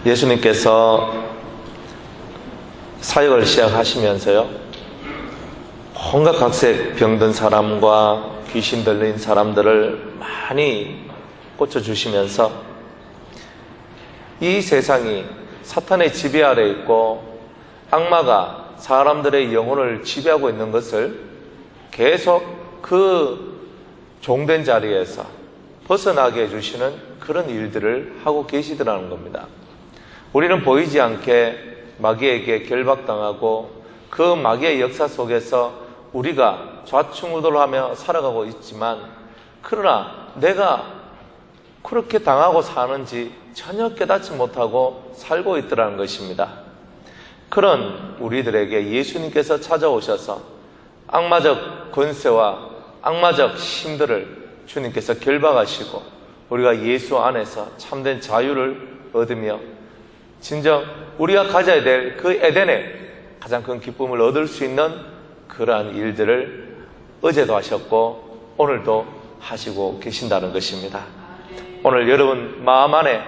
예수님께서 사역을 시작하시면서요, 온갖 각색 병든 사람과 귀신 들린 사람들을 많이 꽂혀주시면서 이 세상이 사탄의 지배 아래 있고 악마가 사람들의 영혼을 지배하고 있는 것을 계속 그 종된 자리에서 벗어나게 해주시는 그런 일들을 하고 계시더라는 겁니다. 우리는 보이지 않게 마귀에게 결박당하고 그 마귀의 역사 속에서 우리가 좌충우돌하며 살아가고 있지만, 그러나 내가 그렇게 당하고 사는지 전혀 깨닫지 못하고 살고 있더라는 것입니다. 그런 우리들에게 예수님께서 찾아오셔서 악마적 권세와 악마적 힘들을 주님께서 결박하시고 우리가 예수 안에서 참된 자유를 얻으며 진정 우리가 가져야 될 그 에덴의 가장 큰 기쁨을 얻을 수 있는 그러한 일들을 어제도 하셨고 오늘도 하시고 계신다는 것입니다. 오늘 여러분 마음 안에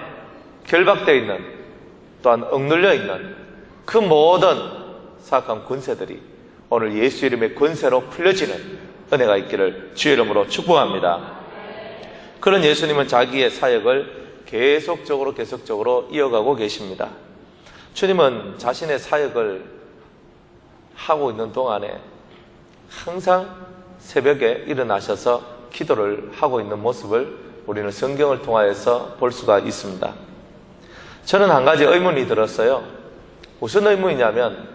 결박되어 있는, 또한 억눌려 있는 그 모든 사악한 권세들이 오늘 예수 이름의 권세로 풀려지는 은혜가 있기를 주의 이름으로 축복합니다. 그런 예수님은 자기의 사역을 계속적으로 이어가고 계십니다. 주님은 자신의 사역을 하고 있는 동안에 항상 새벽에 일어나셔서 기도를 하고 있는 모습을 우리는 성경을 통하여서 볼 수가 있습니다. 저는 한 가지 의문이 들었어요. 무슨 의문이냐면,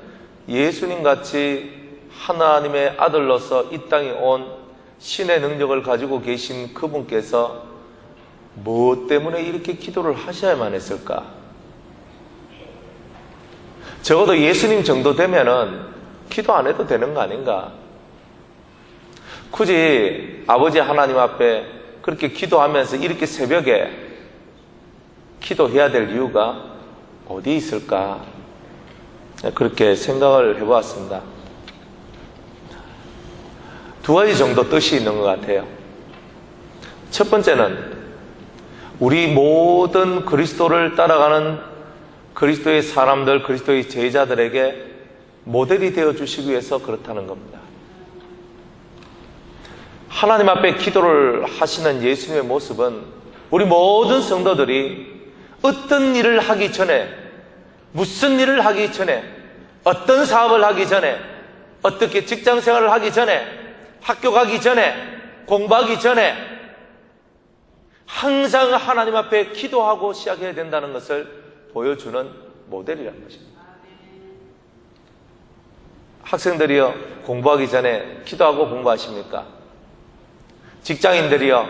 예수님같이 하나님의 아들로서 이 땅에 온 신의 능력을 가지고 계신 그분께서 무엇 때문에 이렇게 기도를 하셔야만 했을까? 적어도 예수님 정도 되면은 기도 안 해도 되는 거 아닌가? 굳이 아버지 하나님 앞에 그렇게 기도하면서 이렇게 새벽에 기도해야 될 이유가 어디 있을까? 그렇게 생각을 해보았습니다. 두 가지 정도 뜻이 있는 것 같아요. 첫 번째는 우리 모든 그리스도를 따라가는 그리스도의 사람들, 그리스도의 제자들에게 모델이 되어주시기 위해서 그렇다는 겁니다. 하나님 앞에 기도를 하시는 예수님의 모습은 우리 모든 성도들이 어떤 일을 하기 전에, 무슨 일을 하기 전에, 어떤 사업을 하기 전에, 어떻게 직장생활을 하기 전에, 학교 가기 전에, 공부하기 전에 항상 하나님 앞에 기도하고 시작해야 된다는 것을 보여주는 모델이라는 것입니다. 학생들이요, 공부하기 전에 기도하고 공부하십니까? 직장인들이요,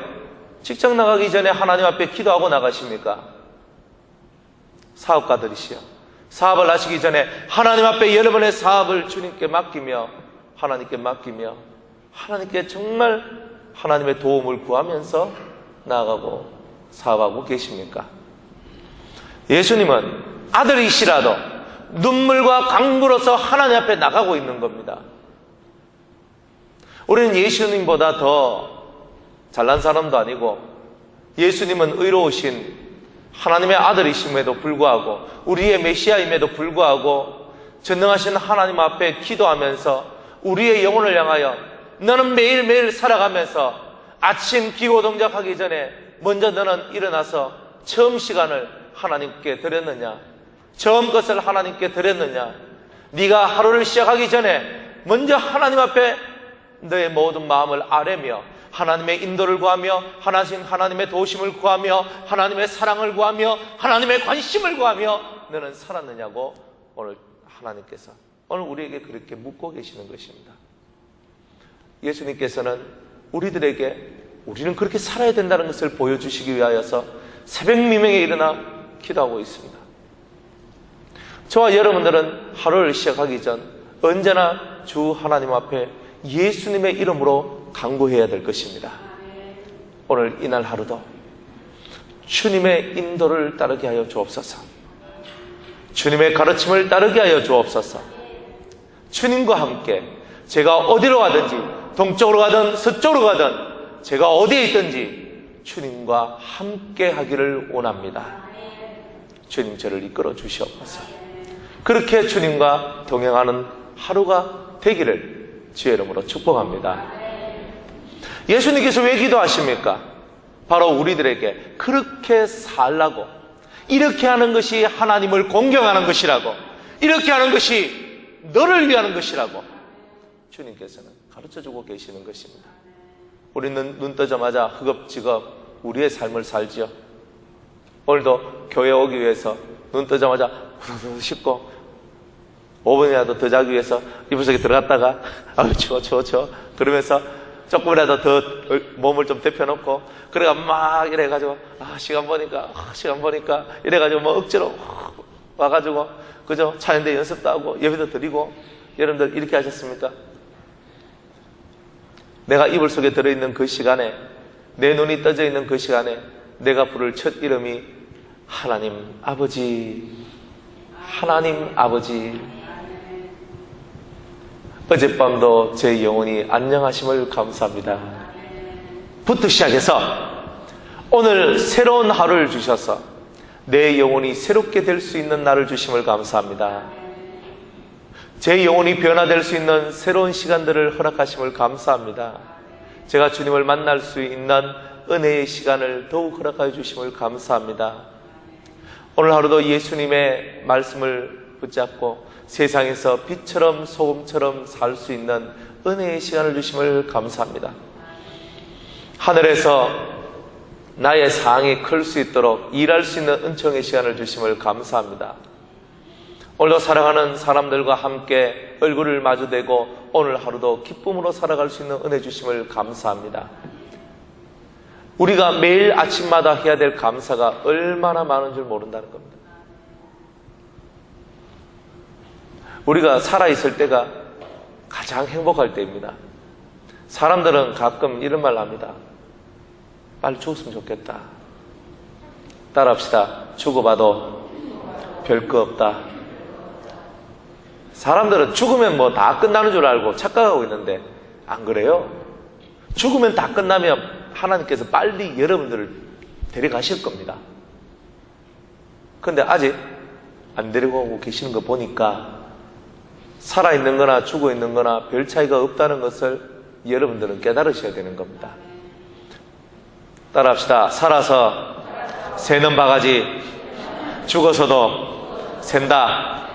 직장 나가기 전에 하나님 앞에 기도하고 나가십니까? 사업가들이시요, 사업을 하시기 전에 하나님 앞에 여러분의 사업을 주님께 맡기며 하나님께 정말 하나님의 도움을 구하면서 나아가고 사업하고 계십니까? 예수님은 아들이시라도 눈물과 강구로서 하나님 앞에 나가고 있는 겁니다. 우리는 예수님보다 더 잘난 사람도 아니고, 예수님은 의로우신 하나님의 아들이심에도 불구하고, 우리의 메시아임에도 불구하고 전능하신 하나님 앞에 기도하면서 우리의 영혼을 향하여, 너는 매일매일 살아가면서 아침 기고 동작하기 전에 먼저 너는 일어나서 처음 시간을 하나님께 드렸느냐? 처음 것을 하나님께 드렸느냐? 네가 하루를 시작하기 전에 먼저 하나님 앞에 너의 모든 마음을 아뢰며 하나님의 인도를 구하며 하나님의 도우심을 구하며 하나님의 사랑을 구하며 하나님의 관심을 구하며 너는 살았느냐고 오늘 하나님께서 오늘 우리에게 그렇게 묻고 계시는 것입니다. 예수님께서는 우리들에게 우리는 그렇게 살아야 된다는 것을 보여주시기 위하여서 새벽 미명에 일어나 기도하고 있습니다. 저와 여러분들은 하루를 시작하기 전 언제나 주 하나님 앞에 예수님의 이름으로 간구해야 될 것입니다. 오늘 이날 하루도 주님의 인도를 따르게 하여 주옵소서. 주님의 가르침을 따르게 하여 주옵소서. 주님과 함께 제가 어디로 가든지, 동쪽으로 가든 서쪽으로 가든 제가 어디에 있든지 주님과 함께 하기를 원합니다. 주님 저를 이끌어 주시옵소서. 그렇게 주님과 동행하는 하루가 되기를 주의 이름으로 축복합니다. 예수님께서 왜 기도하십니까? 바로 우리들에게 그렇게 살라고, 이렇게 하는 것이 하나님을 공경하는 것이라고, 이렇게 하는 것이 너를 위하는 것이라고 주님께서는 가르쳐주고 계시는 것입니다. 우리는 눈 뜨자마자 허겁지겁 우리의 삶을 살지요. 오늘도 교회 오기 위해서 눈 뜨자마자 씻고 5분이라도 더 자기 위해서 이불 속에 들어갔다가 아유 추워 그러면서 조금이라도 더 몸을 좀 데펴놓고 그래가 막 이래가지고 시간 보니까 이래가지고 뭐 억지로 와가지고 그죠? 찬양대 연습도 하고 예배도 드리고. 여러분들 이렇게 하셨습니까? 내가 이불 속에 들어있는 그 시간에, 내 눈이 떠져 있는 그 시간에 내가 부를 첫 이름이 하나님 아버지, 하나님 아버지. 어젯밤도 제 영혼이 안녕하심을 감사합니다 부터 시작해서 오늘 새로운 하루를 주셔서 내 영혼이 새롭게 될 수 있는 날을 주심을 감사합니다. 제 영혼이 변화될 수 있는 새로운 시간들을 허락하심을 감사합니다. 제가 주님을 만날 수 있는 은혜의 시간을 더욱 허락하여 주심을 감사합니다. 오늘 하루도 예수님의 말씀을 붙잡고 세상에서 빛처럼 소금처럼 살 수 있는 은혜의 시간을 주심을 감사합니다. 하늘에서 나의 상이 클 수 있도록 일할 수 있는 은총의 시간을 주심을 감사합니다. 오늘도 살아가는 사람들과 함께 얼굴을 마주대고 오늘 하루도 기쁨으로 살아갈 수 있는 은혜 주심을 감사합니다. 우리가 매일 아침마다 해야 될 감사가 얼마나 많은 줄 모른다는 겁니다. 우리가 살아있을 때가 가장 행복할 때입니다. 사람들은 가끔 이런 말 합니다. 빨리 죽었으면 좋겠다. 따라합시다. 죽어봐도 별거 없다. 사람들은 죽으면 뭐 다 끝나는 줄 알고 착각하고 있는데 안 그래요? 죽으면 다 끝나면 하나님께서 빨리 여러분들을 데려가실 겁니다. 그런데 아직 안 데려가고 계시는 거 보니까 살아있는 거나 죽어있는 거나 별 차이가 없다는 것을 여러분들은 깨달으셔야 되는 겁니다. 따라합시다. 살아서 새는 바가지, 죽어서도 샌다.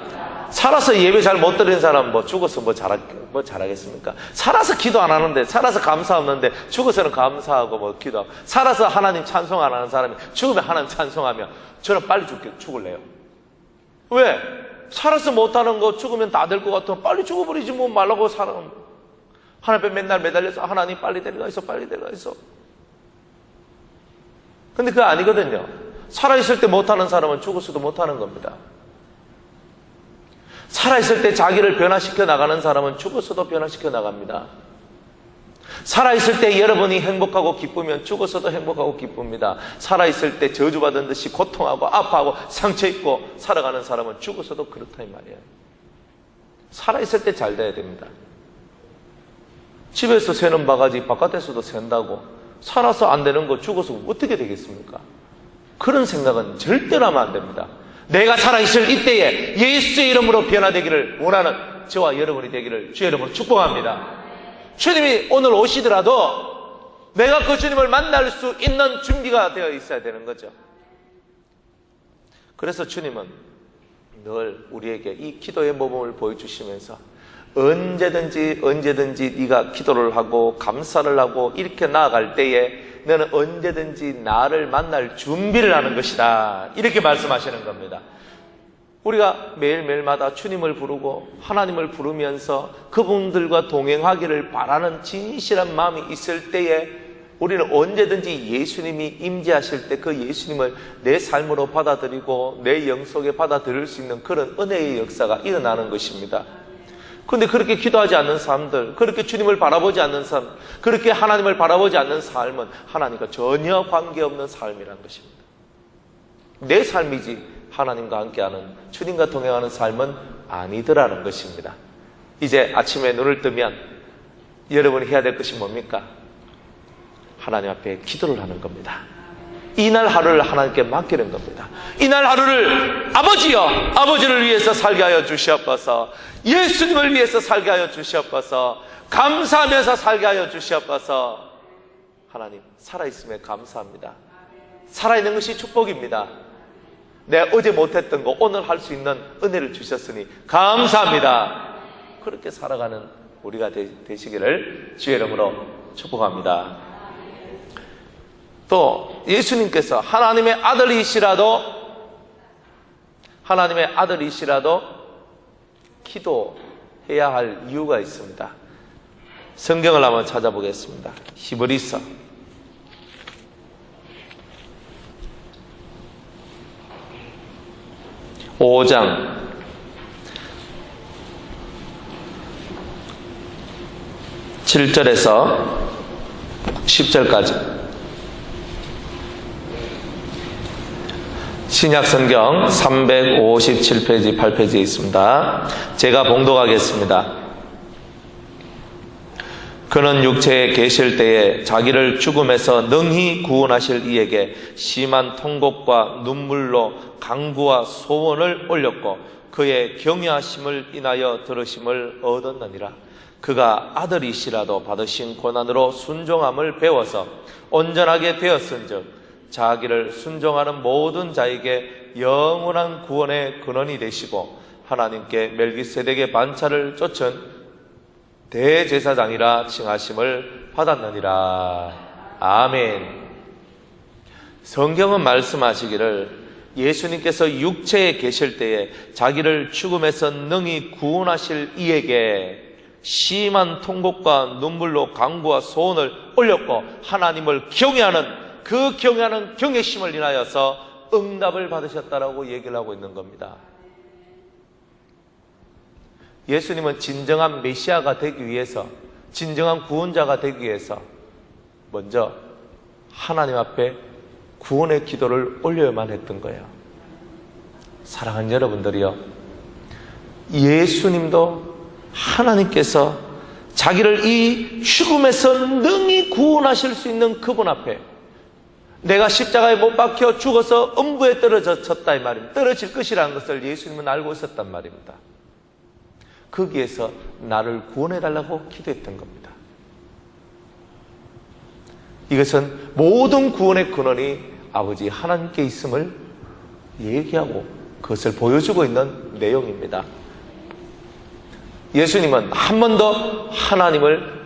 살아서 예배 잘 못 드리는 사람은 뭐 죽어서 뭐 잘하겠습니까? 살아서 기도 안 하는데, 살아서 감사 없는데, 죽어서는 감사하고 뭐 기도하고, 살아서 하나님 찬송 안 하는 사람이 죽으면 하나님 찬송하면 저는 빨리 죽을래요. 왜? 살아서 못하는 거 죽으면 다 될 것 같으면 빨리 죽어버리지 뭐 말라고 하나님 앞에 맨날 매달려서 하나님 빨리 데려가 있어, 빨리 데려가 있어. 근데 그거 아니거든요. 살아있을 때 못하는 사람은 죽었어도 못하는 겁니다. 살아있을 때 자기를 변화시켜 나가는 사람은 죽었어도 변화시켜 나갑니다. 살아있을 때 여러분이 행복하고 기쁘면 죽었어도 행복하고 기쁩니다. 살아있을 때 저주받은 듯이 고통하고 아파하고 상처입고 살아가는 사람은 죽었어도 그렇다 이 말이에요. 살아있을 때 잘 돼야 됩니다. 집에서 새는 바가지 바깥에서도 샌다고 살아서 안 되는 거 죽어서 어떻게 되겠습니까? 그런 생각은 절대로 하면 안 됩니다. 내가 살아있을 이때에 예수의 이름으로 변화되기를 원하는 저와 여러분이 되기를 주의 이름으로 축복합니다. 주님이 오늘 오시더라도 내가 그 주님을 만날 수 있는 준비가 되어 있어야 되는 거죠. 그래서 주님은 늘 우리에게 이 기도의 모범을 보여주시면서 언제든지 네가 기도를 하고 감사를 하고 이렇게 나아갈 때에 너는 언제든지 나를 만날 준비를 하는 것이다. 이렇게 말씀하시는 겁니다. 우리가 매일매일마다 주님을 부르고 하나님을 부르면서 그분들과 동행하기를 바라는 진실한 마음이 있을 때에 우리는 언제든지 예수님이 임재하실 때 그 예수님을 내 삶으로 받아들이고 내 영속에 받아들일 수 있는 그런 은혜의 역사가 일어나는 것입니다. 그런데 그렇게 기도하지 않는 사람들, 그렇게 주님을 바라보지 않는 사람, 그렇게 하나님을 바라보지 않는 삶은 하나님과 전혀 관계없는 삶이라는 것입니다. 내 삶이지 하나님과 함께하는, 주님과 동행하는 삶은 아니더라는 것입니다. 이제 아침에 눈을 뜨면 여러분이 해야 될 것이 뭡니까? 하나님 앞에 기도를 하는 겁니다. 이날 하루를 하나님께 맡기는 겁니다. 이날 하루를 아버지여, 아버지를 위해서 살게 하여 주시옵소서. 예수님을 위해서 살게 하여 주시옵소서. 감사하면서 살게 하여 주시옵소서. 하나님, 살아있음에 감사합니다. 살아있는 것이 축복입니다. 내가 어제 못했던 거 오늘 할 수 있는 은혜를 주셨으니 감사합니다. 그렇게 살아가는 우리가 되시기를 주의 이름으로 축복합니다. 또 예수님께서 하나님의 아들이시라도 기도해야 할 이유가 있습니다. 성경을 한번 찾아보겠습니다. 히브리서 5장 7절에서 10절까지 신약성경 357페이지 8페이지에 있습니다. 제가 봉독하겠습니다. 그는 육체에 계실 때에 자기를 죽음에서 능히 구원하실 이에게 심한 통곡과 눈물로 간구와 소원을 올렸고 그의 경외하심을 인하여 들으심을 얻었느니라. 그가 아들이시라도 받으신 고난으로 순종함을 배워서 온전하게 되었은즉 자기를 순종하는 모든 자에게 영원한 구원의 근원이 되시고 하나님께 멜기세덱의 반차를 쫓은 대제사장이라 칭하심을 받았느니라. 아멘. 성경은 말씀하시기를 예수님께서 육체에 계실 때에 자기를 죽음에서 능히 구원하실 이에게 심한 통곡과 눈물로 간구와 소원을 올렸고 하나님을 경외하는 그 경외하는 경외심을 인하여서 응답을 받으셨다라고 얘기를 하고 있는 겁니다. 예수님은 진정한 메시아가 되기 위해서, 진정한 구원자가 되기 위해서 먼저 하나님 앞에 구원의 기도를 올려야만 했던 거예요. 사랑하는 여러분들이요, 예수님도 하나님께서 자기를 이 죽음에서 능히 구원하실 수 있는 그분 앞에 내가 십자가에 못 박혀 죽어서 음부에 떨어졌다 이 말입니다. 떨어질 것이라는 것을 예수님은 알고 있었단 말입니다. 거기에서 나를 구원해달라고 기도했던 겁니다. 이것은 모든 구원의 근원이 아버지 하나님께 있음을 얘기하고 그것을 보여주고 있는 내용입니다. 예수님은 한 번도 하나님을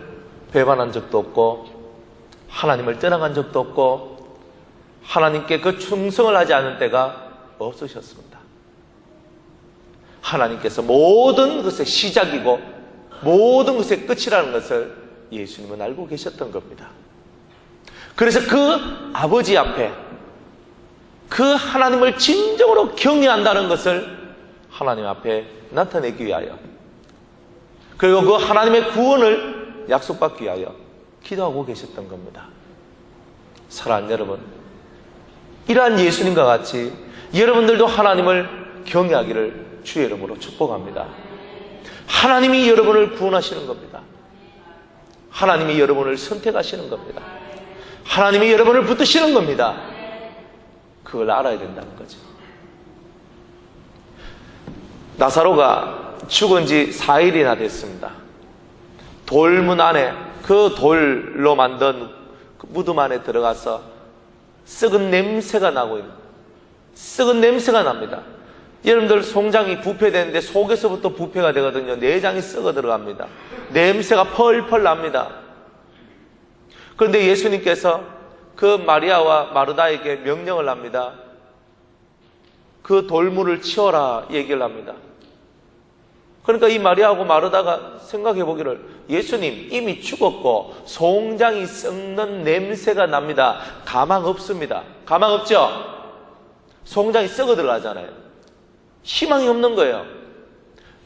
배반한 적도 없고 하나님을 떠나간 적도 없고 하나님께 그 충성을 하지 않은 때가 없으셨습니다. 하나님께서 모든 것의 시작이고 모든 것의 끝이라는 것을 예수님은 알고 계셨던 겁니다. 그래서 그 아버지 앞에 그 하나님을 진정으로 경외한다는 것을 하나님 앞에 나타내기 위하여 그리고 그 하나님의 구원을 약속받기 위하여 기도하고 계셨던 겁니다. 사랑하는 여러분, 이러한 예수님과 같이 여러분들도 하나님을 경외하기를 주의 이름으로 축복합니다. 하나님이 여러분을 구원하시는 겁니다. 하나님이 여러분을 선택하시는 겁니다. 하나님이 여러분을 붙드시는 겁니다. 그걸 알아야 된다는 거죠. 나사로가 죽은 지 4일이나 됐습니다. 돌문 안에, 그 돌로 만든 그 무덤 안에 들어가서 썩은 냄새가 나고 있는, 썩은 냄새가 납니다. 여러분들 송장이 부패되는데 속에서부터 부패가 되거든요. 내장이 썩어 들어갑니다. 냄새가 펄펄 납니다. 그런데 예수님께서 그 마리아와 마르다에게 명령을 합니다. 그 돌문을 치워라 얘기를 합니다. 그러니까 이 마리아하고 마르다가 생각해 보기를 예수님 이미 죽었고 송장이 썩는 냄새가 납니다. 가망 없습니다. 가망 없죠? 송장이 썩어 들어가잖아요. 희망이 없는 거예요.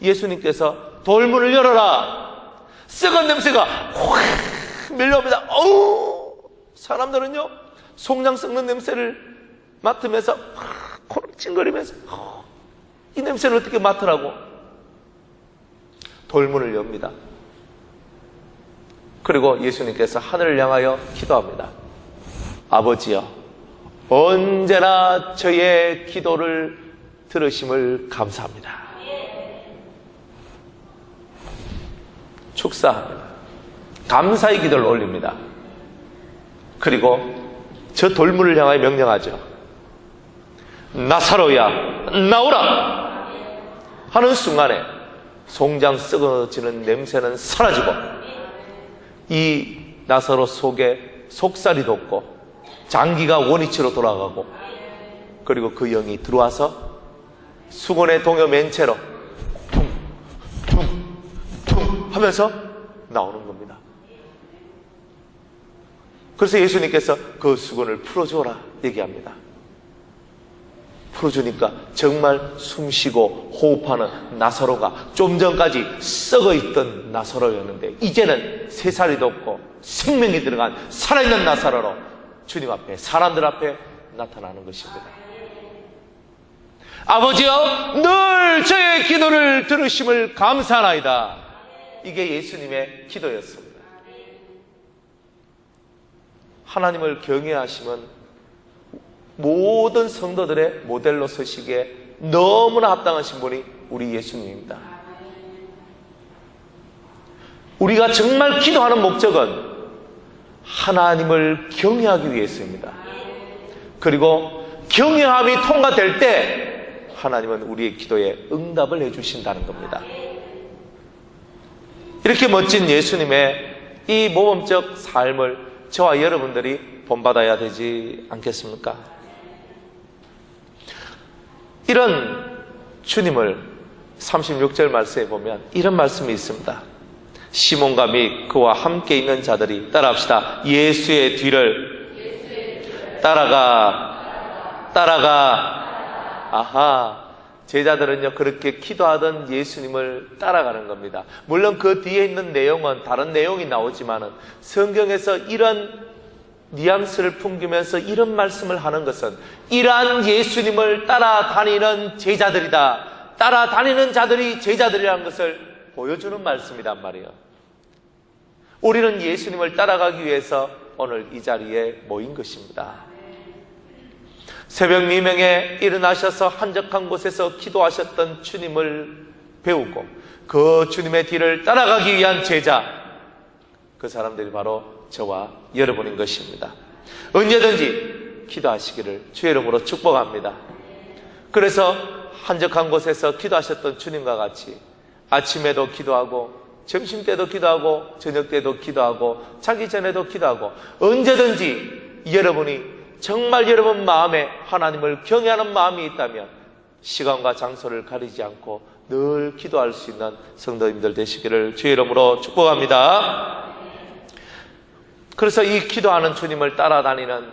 예수님께서 돌문을 열어라. 썩은 냄새가 확 밀려옵니다. 어우! 사람들은요 송장 썩는 냄새를 맡으면서 코를 찡거리면서 이 냄새를 어떻게 맡으라고 돌문을 엽니다. 그리고 예수님께서 하늘을 향하여 기도합니다. 아버지여, 언제나 저의 기도를 들으심을 감사합니다. 축사합니다. 감사의 기도를 올립니다. 그리고 저 돌문을 향하여 명령하죠. 나사로야, 나오라! 하는 순간에 송장 썩어지는 냄새는 사라지고 이 나사로 속에 속살이 돋고 장기가 원위치로 돌아가고 그리고 그 영이 들어와서 수건에 동여 맨 채로 퉁퉁퉁 하면서 나오는 겁니다. 그래서 예수님께서 그 수건을 풀어줘라 얘기합니다. 풀어주니까 정말 숨쉬고 호흡하는 나사로가 좀 전까지 썩어있던 나사로였는데 이제는 새살이 돋고 생명이 들어간 살아있는 나사로로 주님 앞에, 사람들 앞에 나타나는 것입니다. 아버지여, 늘 저의 기도를 들으심을 감사하나이다. 이게 예수님의 기도였습니다. 하나님을 경외하시면 모든 성도들의 모델로 서시기에 너무나 합당하신 분이 우리 예수님입니다. 우리가 정말 기도하는 목적은 하나님을 경외하기 위해서입니다. 그리고 경외함이 통과될 때 하나님은 우리의 기도에 응답을 해주신다는 겁니다. 이렇게 멋진 예수님의 이 모범적 삶을 저와 여러분들이 본받아야 되지 않겠습니까? 이런 주님을 36절 말씀에 보면 이런 말씀이 있습니다. 시몬과 및 그와 함께 있는 자들이, 따라합시다, 예수의 뒤를 따라가. 아하, 제자들은요 그렇게 기도하던 예수님을 따라가는 겁니다. 물론 그 뒤에 있는 내용은 다른 내용이 나오지만은 성경에서 이런 뉘앙스를 풍기면서 이런 말씀을 하는 것은 이러한 예수님을 따라다니는 제자들이다, 따라다니는 자들이 제자들이라는 것을 보여주는 말씀이란 말이에요. 우리는 예수님을 따라가기 위해서 오늘 이 자리에 모인 것입니다. 새벽 미명에 일어나셔서 한적한 곳에서 기도하셨던 주님을 배우고 그 주님의 뒤를 따라가기 위한 제자, 그 사람들이 바로 저와 여러분인 것입니다. 언제든지 기도하시기를 주의 이름으로 축복합니다. 그래서 한적한 곳에서 기도하셨던 주님과 같이 아침에도 기도하고 점심때도 기도하고 저녁 때도 기도하고 자기 전에도 기도하고 언제든지 여러분이 정말 여러분 마음에 하나님을 경외하는 마음이 있다면 시간과 장소를 가리지 않고 늘 기도할 수 있는 성도님들 되시기를 주의 이름으로 축복합니다. 그래서 이 기도하는 주님을 따라다니는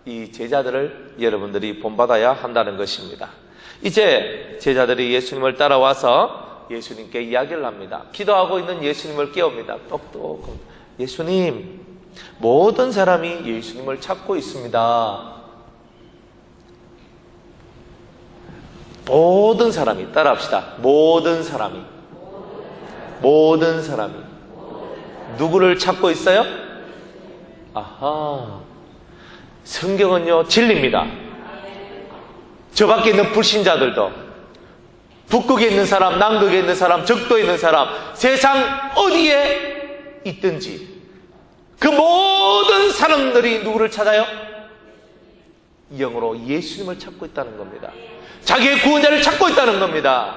이 제자들을 여러분들이 본받아야 한다는 것입니다. 이제 제자들이 예수님을 따라와서 예수님께 이야기를 합니다. 기도하고 있는 예수님을 깨웁니다. 똑똑, 예수님, 모든 사람이 예수님을 찾고 있습니다. 모든 사람이, 따라합시다. 모든 사람이 누구를 찾고 있어요? 아하, 성경은요 진리입니다. 저 밖에 있는 불신자들도, 북극에 있는 사람, 남극에 있는 사람, 적도에 있는 사람, 세상 어디에 있든지 그 모든 사람들이 누구를 찾아요? 영으로 예수님을 찾고 있다는 겁니다. 자기의 구원자를 찾고 있다는 겁니다.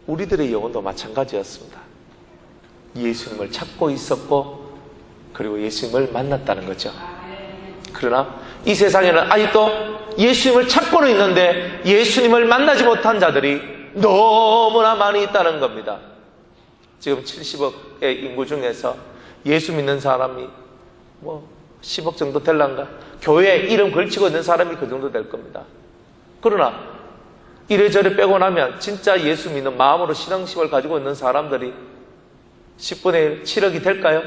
우리들의 영혼도 마찬가지였습니다. 예수님을 찾고 있었고 그리고 예수님을 만났다는 거죠. 그러나 이 세상에는 아직도 예수님을 찾고는 있는데 예수님을 만나지 못한 자들이 너무나 많이 있다는 겁니다. 지금 70억의 인구 중에서 예수 믿는 사람이 10억 정도 될란가? 교회에 이름 걸치고 있는 사람이 그 정도 될 겁니다. 그러나 이래저래 빼고 나면 진짜 예수 믿는 마음으로 신앙심을 가지고 있는 사람들이 10분의 1, 7억이 될까요?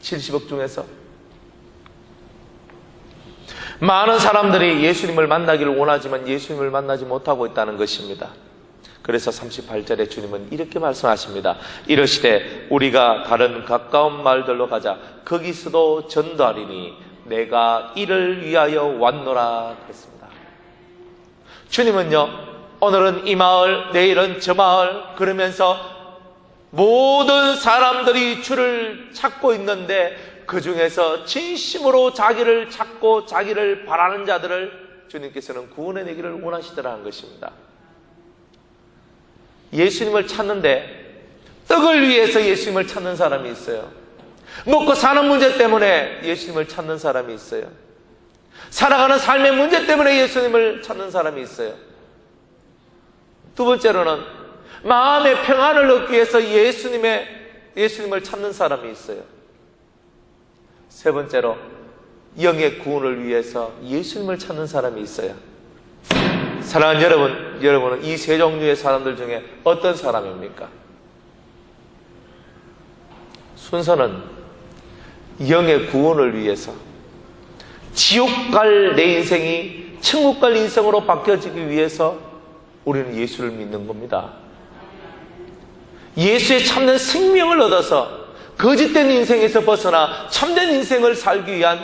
70억 중에서. 많은 사람들이 예수님을 만나기를 원하지만 예수님을 만나지 못하고 있다는 것입니다. 그래서 38절에 주님은 이렇게 말씀하십니다. 이러시되 우리가 다른 가까운 마을들로 가자. 거기서도 전도하리니 내가 이를 위하여 왔노라 그랬습니다. 주님은요, 오늘은 이 마을, 내일은 저 마을 그러면서 모든 사람들이 주를 찾고 있는데 그 중에서 진심으로 자기를 찾고 자기를 바라는 자들을 주님께서는 구원해내기를 원하시더라는 것입니다. 예수님을 찾는데 떡을 위해서 예수님을 찾는 사람이 있어요. 먹고 사는 문제 때문에 예수님을 찾는 사람이 있어요. 살아가는 삶의 문제 때문에 예수님을 찾는 사람이 있어요. 두 번째로는 마음의 평안을 얻기 위해서 예수님을 찾는 사람이 있어요. 세 번째로 영의 구원을 위해서 예수님을 찾는 사람이 있어요. 사랑하는 여러분은 이 세 종류의 사람들 중에 어떤 사람입니까? 순서는 영의 구원을 위해서 지옥 갈 내 인생이 천국 갈 인생으로 바뀌어지기 위해서 우리는 예수를 믿는 겁니다. 예수의 참된 생명을 얻어서 거짓된 인생에서 벗어나 참된 인생을 살기 위한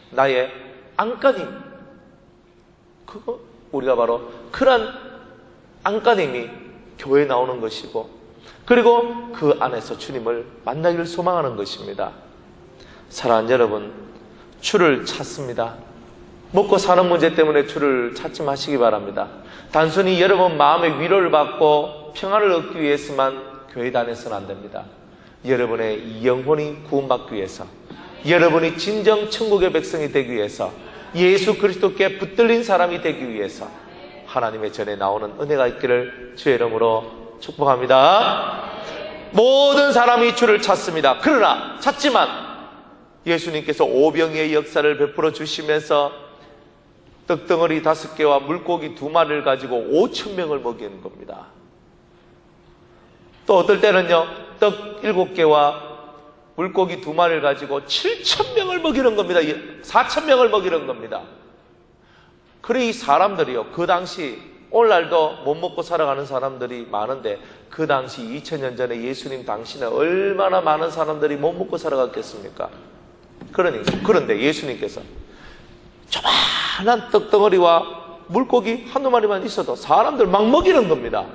나의 안간힘, 그거 우리가 바로 그런 안간힘이 교회에 나오는 것이고, 그리고 그 안에서 주님을 만나기를 소망하는 것입니다. 사랑하는 여러분, 주를 찾습니다. 먹고 사는 문제 때문에 주를 찾지 마시기 바랍니다. 단순히 여러분 마음의 위로를 받고 평안을 얻기 위해서만 교회 다녀서는 안 됩니다. 여러분의 영혼이 구원받기 위해서, 여러분이 진정 천국의 백성이 되기 위해서, 예수 그리스도께 붙들린 사람이 되기 위해서 하나님의 전에 나오는 은혜가 있기를 주의 이름으로 축복합니다. 모든 사람이 주를 찾습니다. 그러나 찾지만 예수님께서 오병이의 역사를 베풀어 주시면서 떡덩어리 5개와 물고기 2마리를 가지고 5,000명을 먹이는 겁니다. 또 어떨 때는요, 떡 7개와 물고기 2마리를 가지고 7,000명을 먹이는 겁니다. 4,000명을 먹이는 겁니다. 그래, 이 사람들이요, 그 당시, 오늘날도 못 먹고 살아가는 사람들이 많은데 그 당시 2000년 전에 예수님 당시에 얼마나 많은 사람들이 못 먹고 살아갔겠습니까? 그런데 예수님께서 조그만한 떡덩어리와 물고기 한두 마리만 있어도 사람들 막 먹이는 겁니다.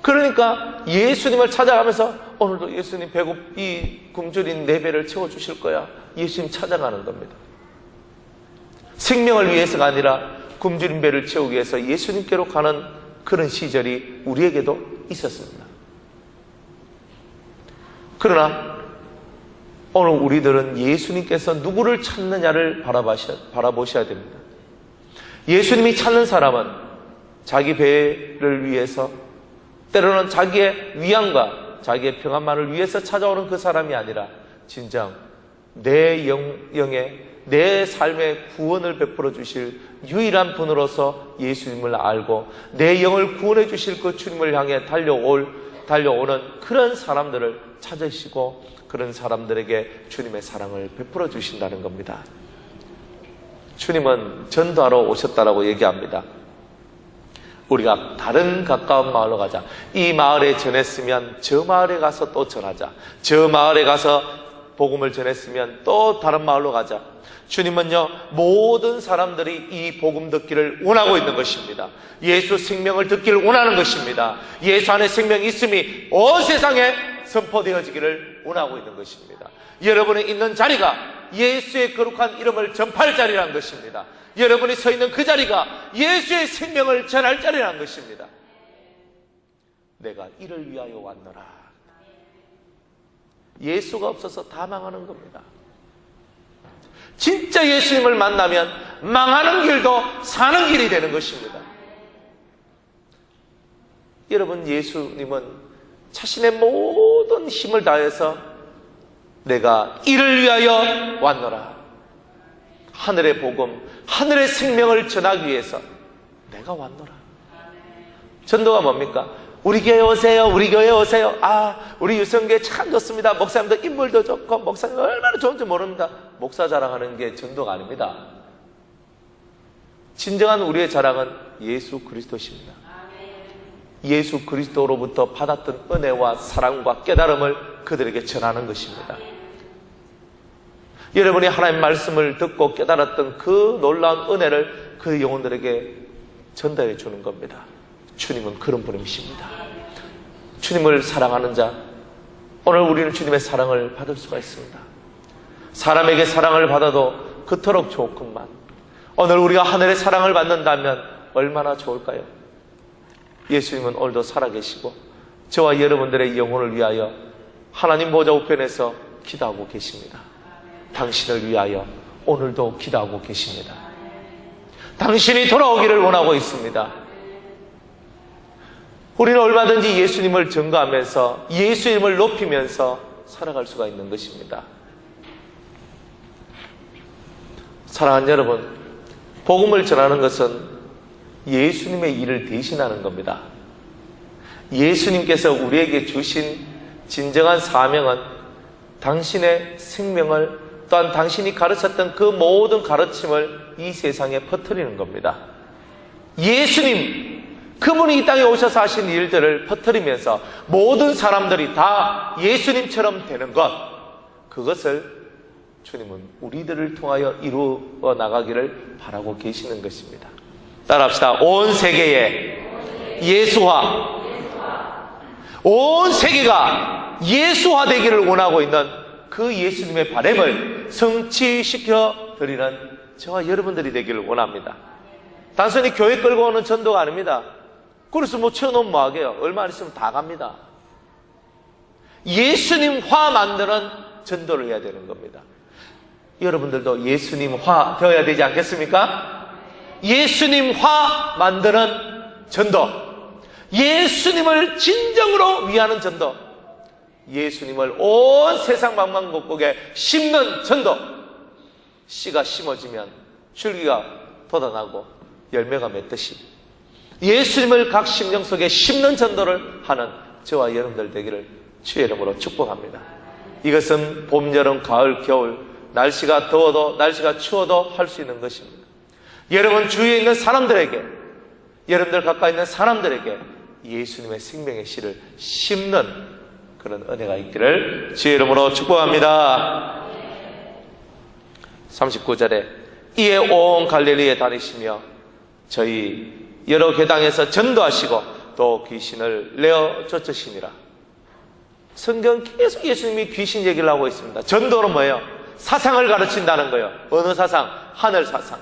그러니까 예수님을 찾아가면서 오늘도 예수님 이 굶주린 4배를 채워주실 거야. 예수님 찾아가는 겁니다. 생명을 위해서가 아니라 굶주린 배를 채우기 위해서 예수님께로 가는 그런 시절이 우리에게도 있었습니다. 그러나 오늘 우리들은 예수님께서 누구를 찾느냐를 바라보셔야 됩니다. 예수님이 찾는 사람은 자기 배를 위해서, 때로는 자기의 위안과 자기의 평안만을 위해서 찾아오는 그 사람이 아니라 진정 내 영에, 내 삶의 구원을 베풀어 주실 유일한 분으로서 예수님을 알고 내 영을 구원해 주실 그 주님을 향해 달려오는 그런 사람들을 찾으시고 그런 사람들에게 주님의 사랑을 베풀어 주신다는 겁니다. 주님은 전도하러 오셨다라고 얘기합니다. 우리가 다른 가까운 마을로 가자. 이 마을에 전했으면 저 마을에 가서 또 전하자. 저 마을에 가서 복음을 전했으면 또 다른 마을로 가자. 주님은요, 모든 사람들이 이 복음 듣기를 원하고 있는 것입니다. 예수 생명을 듣기를 원하는 것입니다. 예수 안에 생명이 있음이 온 세상에 선포되어지기를 원하고 있는 것입니다. 여러분이 있는 자리가 예수의 거룩한 이름을 전파할 자리라는 것입니다. 여러분이 서 있는 그 자리가 예수의 생명을 전할 자리라는 것입니다. 내가 이를 위하여 왔노라. 예수가 없어서 다 망하는 겁니다. 진짜 예수님을 만나면 망하는 길도 사는 길이 되는 것입니다. 여러분, 예수님은 자신의 모든 힘을 다해서 내가 이를 위하여 왔노라. 하늘의 복음, 하늘의 생명을 전하기 위해서 내가 왔노라. 전도가 뭡니까? 우리 교회 오세요. 우리 교회 오세요. 우리 유성교회 참 좋습니다. 목사님도 인물도 좋고 목사님 얼마나 좋은지 모릅니다. 목사 자랑하는 게 전도가 아닙니다. 진정한 우리의 자랑은 예수 그리스도십니다. 예수 그리스도로부터 받았던 은혜와 사랑과 깨달음을 그들에게 전하는 것입니다. 여러분이 하나님의 말씀을 듣고 깨달았던 그 놀라운 은혜를 그 영혼들에게 전달해 주는 겁니다. 주님은 그런 분이십니다. 주님을 사랑하는 자, 오늘 우리는 주님의 사랑을 받을 수가 있습니다. 사람에게 사랑을 받아도 그토록 좋건만 오늘 우리가 하늘의 사랑을 받는다면 얼마나 좋을까요? 예수님은 오늘도 살아계시고 저와 여러분들의 영혼을 위하여 하나님 보좌 우편에서 기도하고 계십니다. 당신을 위하여 오늘도 기도하고 계십니다. 당신이 돌아오기를 원하고 있습니다. 우리는 얼마든지 예수님을 증거하면서 예수님을 높이면서 살아갈 수가 있는 것입니다. 사랑하는 여러분, 복음을 전하는 것은 예수님의 일을 대신하는 겁니다. 예수님께서 우리에게 주신 진정한 사명은 당신의 생명을 또한 당신이 가르쳤던 그 모든 가르침을 이 세상에 퍼뜨리는 겁니다. 예수님, 그분이 이 땅에 오셔서 하신 일들을 퍼뜨리면서 모든 사람들이 다 예수님처럼 되는 것, 그것을 주님은 우리들을 통하여 이루어 나가기를 바라고 계시는 것입니다. 따라합시다. 온 세계에 예수화, 온 세계가 예수화되기를 원하고 있는 그 예수님의 바람을 성취시켜 드리는 저와 여러분들이 되기를 원합니다. 단순히 교회 끌고 오는 전도가 아닙니다. 그래서 채워놓으면 뭐하게요? 얼마 안 있으면 다 갑니다. 예수님화 만드는 전도를 해야 되는 겁니다. 여러분들도 예수님화 되어야 되지 않겠습니까? 예수님화 만드는 전도, 예수님을 진정으로 위하는 전도, 예수님을 온 세상 만방곡곡에 심는 전도. 씨가 심어지면 줄기가 돋아나고 열매가 맺듯이 예수님을 각 심령 속에 심는 전도를 하는 저와 여러분들 되기를 주의 이름으로 축복합니다. 이것은 봄, 여름, 가을, 겨울, 날씨가 더워도 날씨가 추워도 할 수 있는 것입니다. 여러분 주위에 있는 사람들에게, 여러분들 가까이 있는 사람들에게 예수님의 생명의 씨를 심는 그런 은혜가 있기를 주의 이름으로 축복합니다. 39절에 이에 온 갈릴리에 다니시며 저희 여러 회당에서 전도하시고 또 귀신을 내어 쫓으시니라. 성경 계속 예수님이 귀신 얘기를 하고 있습니다. 전도는 뭐예요? 사상을 가르친다는 거예요. 어느 사상? 하늘 사상.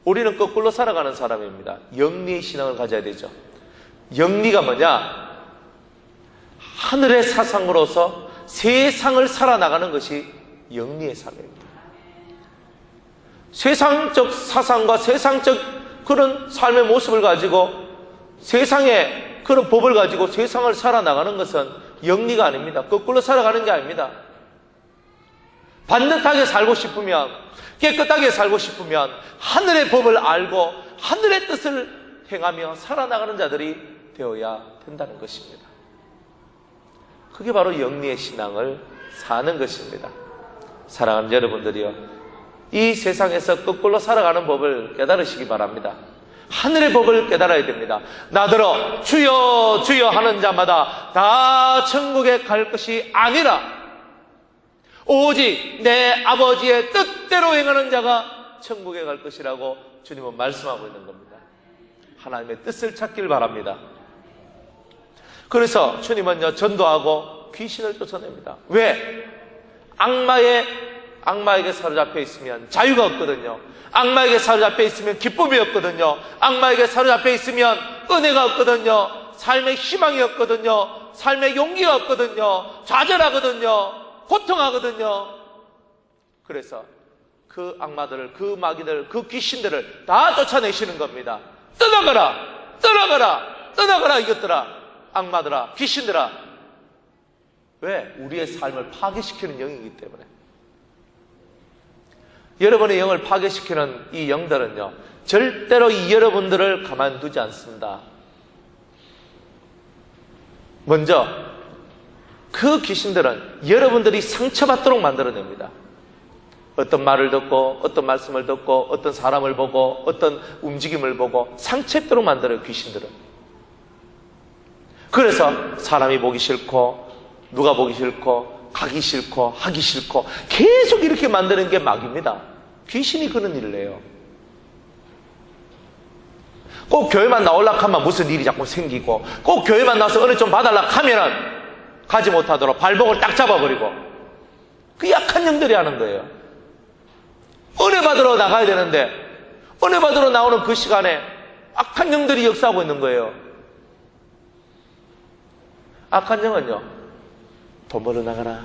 우리는 거꾸로 살아가는 사람입니다. 영리의 신앙을 가져야 되죠. 영리가 뭐냐? 하늘의 사상으로서 세상을 살아나가는 것이 영리의 삶입니다. 세상적 사상과 세상적 그런 삶의 모습을 가지고 세상의 그런 법을 가지고 세상을 살아나가는 것은 영리가 아닙니다. 거꾸로 살아가는 게 아닙니다. 반듯하게 살고 싶으면, 깨끗하게 살고 싶으면 하늘의 법을 알고 하늘의 뜻을 행하며 살아나가는 자들이 되어야 된다는 것입니다. 그게 바로 영리의 신앙을 사는 것입니다. 사랑하는 여러분들이요, 이 세상에서 거꾸로 살아가는 법을 깨달으시기 바랍니다. 하늘의 법을 깨달아야 됩니다. 나더러 주여 주여 하는 자마다 다 천국에 갈 것이 아니라 오직 내 아버지의 뜻대로 행하는 자가 천국에 갈 것이라고 주님은 말씀하고 있는 겁니다. 하나님의 뜻을 찾길 바랍니다. 그래서 주님은요, 전도하고 귀신을 쫓아냅니다. 왜? 악마에게 사로잡혀 있으면 자유가 없거든요. 악마에게 사로잡혀 있으면 기쁨이 없거든요. 악마에게 사로잡혀 있으면 은혜가 없거든요. 삶의 희망이 없거든요. 삶의 용기가 없거든요. 좌절하거든요. 고통하거든요. 그래서 그 악마들을, 그 마귀들, 그 귀신들을 다 쫓아내시는 겁니다. 떠나가라! 떠나가라! 떠나가라! 이것들아! 악마들아! 귀신들아! 왜? 우리의 삶을 파괴시키는 영이기 때문에. 여러분의 영을 파괴시키는 이 영들은요, 절대로 이 여러분들을 가만두지 않습니다. 먼저 그 귀신들은 여러분들이 상처받도록 만들어냅니다. 어떤 말을 듣고, 어떤 말씀을 듣고, 어떤 사람을 보고, 어떤 움직임을 보고 상처입도록 만들어요, 귀신들은. 그래서 사람이 보기 싫고, 누가 보기 싫고, 가기 싫고 하기 싫고 계속 이렇게 만드는 게 마귀입니다. 귀신이 그런 일을 해요. 꼭 교회만 나오려고 하면 무슨 일이 자꾸 생기고, 꼭 교회만 나와서 은혜 좀 받으려고 하면은 가지 못하도록 발목을 딱 잡아버리고, 그 약한 영들이 하는 거예요. 은혜 받으러 나가야 되는데 은혜 받으러 나오는 그 시간에 악한 영들이 역사하고 있는 거예요. 악한 영은요, 돈 벌어 나가라,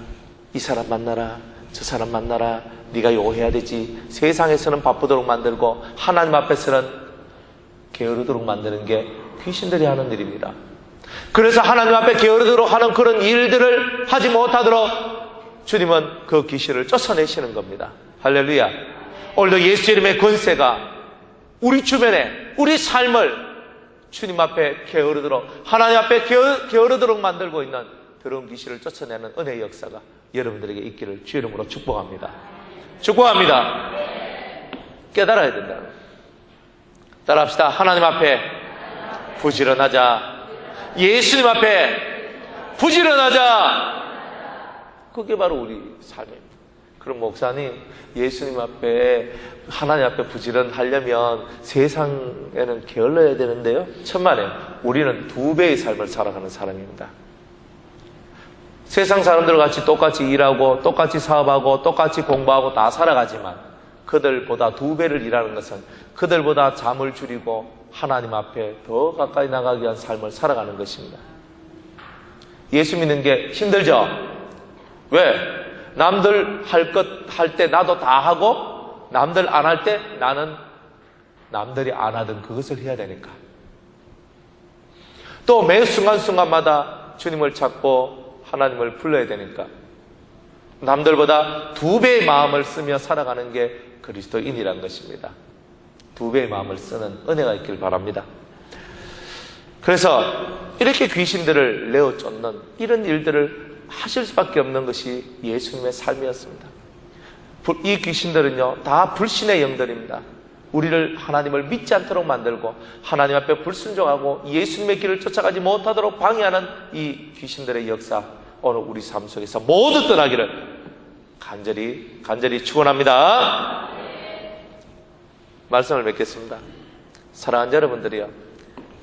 이 사람 만나라, 저 사람 만나라, 네가 요거 해야 되지. 세상에서는 바쁘도록 만들고 하나님 앞에서는 게으르도록 만드는 게 귀신들이 하는 일입니다. 그래서 하나님 앞에 게으르도록 하는 그런 일들을 하지 못하도록 주님은 그 귀신을 쫓아내시는 겁니다. 할렐루야. 오늘도 예수 이름의 권세가 우리 주변에 우리 삶을 주님 앞에 게으르도록, 하나님 앞에 게으르도록 만들고 있는 더러운 귀신을 쫓아내는 은혜의 역사가 여러분들에게 있기를 주 이름으로 축복합니다. 축복합니다. 깨달아야 된다. 따라합시다. 하나님 앞에 부지런하자. 예수님 앞에 부지런하자. 그게 바로 우리 삶입니다. 그럼 목사님, 예수님 앞에, 하나님 앞에 부지런하려면 세상에는 게을러야 되는데요? 천만에 우리는 2배의 삶을 살아가는 사람입니다. 세상 사람들 같이 똑같이 일하고 똑같이 사업하고 똑같이 공부하고 다 살아가지만 그들보다 2배를 일하는 것은 그들보다 잠을 줄이고 하나님 앞에 더 가까이 나가기 위한 삶을 살아가는 것입니다. 예수 믿는 게 힘들죠? 왜? 남들 할 것 할 때 나도 다 하고 남들 안 할 때 나는 남들이 안 하던 그것을 해야 되니까. 또 매 순간순간마다 주님을 찾고 하나님을 불러야 되니까. 남들보다 2배의 마음을 쓰며 살아가는 게 그리스도인이란 것입니다. 2배의 마음을 쓰는 은혜가 있길 바랍니다. 그래서 이렇게 귀신들을 내어 쫓는 이런 일들을 하실 수밖에 없는 것이 예수님의 삶이었습니다. 이 귀신들은요, 다 불신의 영들입니다. 우리를 하나님을 믿지 않도록 만들고 하나님 앞에 불순종하고 예수님의 길을 쫓아가지 못하도록 방해하는 이 귀신들의 역사, 오늘 우리 삶 속에서 모두 떠나기를 간절히 축원합니다. 말씀을 맺겠습니다. 사랑하는 여러분들이요,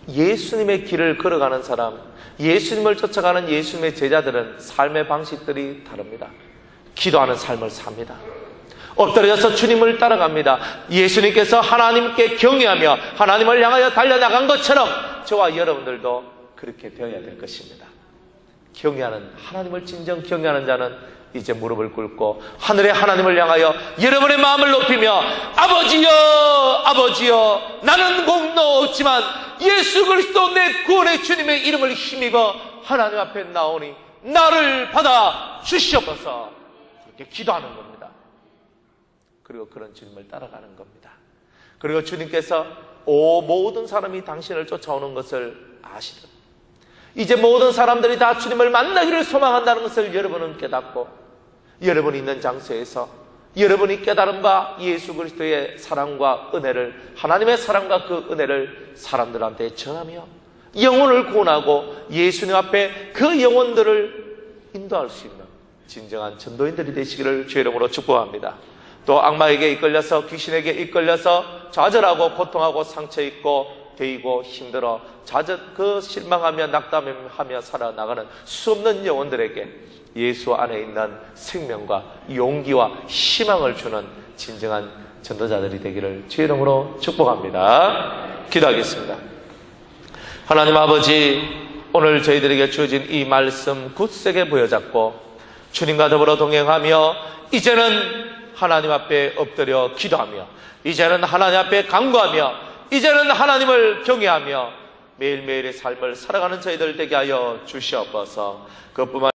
예수님의 길을 걸어가는 사람, 예수님을 쫓아가는 예수님의 제자들은 삶의 방식들이 다릅니다. 기도하는 삶을 삽니다. 엎드려서 주님을 따라갑니다. 예수님께서 하나님께 경외하며 하나님을 향하여 달려나간 것처럼 저와 여러분들도 그렇게 되어야 될 것입니다. 경외하는, 하나님을 진정 경외하는 자는 이제 무릎을 꿇고 하늘의 하나님을 향하여 여러분의 마음을 높이며 아버지여, 아버지여, 나는 공로 없지만 예수 그리스도 내 구원의 주님의 이름을 힘입어 하나님 앞에 나오니 나를 받아 주시옵소서. 그렇게 기도하는 겁니다. 그리고 그런 주님을 따라가는 겁니다. 그리고 주님께서 모든 사람이 당신을 쫓아오는 것을 아시듯 이제 모든 사람들이 다 주님을 만나기를 소망한다는 것을 여러분은 깨닫고 여러분이 있는 장소에서 여러분이 깨달은 바 예수 그리스도의 사랑과 은혜를, 하나님의 사랑과 그 은혜를 사람들한테 전하며 영혼을 구원하고 예수님 앞에 그 영혼들을 인도할 수 있는 진정한 전도인들이 되시기를 주의 이름으로 축복합니다. 또 악마에게 이끌려서, 귀신에게 이끌려서 좌절하고 고통하고 상처입고 데이고 힘들어 그 실망하며 낙담하며 살아나가는 수없는 영혼들에게 예수 안에 있는 생명과 용기와 희망을 주는 진정한 전도자들이 되기를 주의 이름으로 축복합니다. 기도하겠습니다. 하나님 아버지, 오늘 저희들에게 주어진 이 말씀 굳세게 부여잡고 주님과 더불어 동행하며 이제는 하나님 앞에 엎드려 기도하며 이제는 하나님 앞에 간구하며 이제는 하나님을 경외하며 매일매일의 삶을 살아가는 저희들 되게 하여 주시옵소서. 그뿐만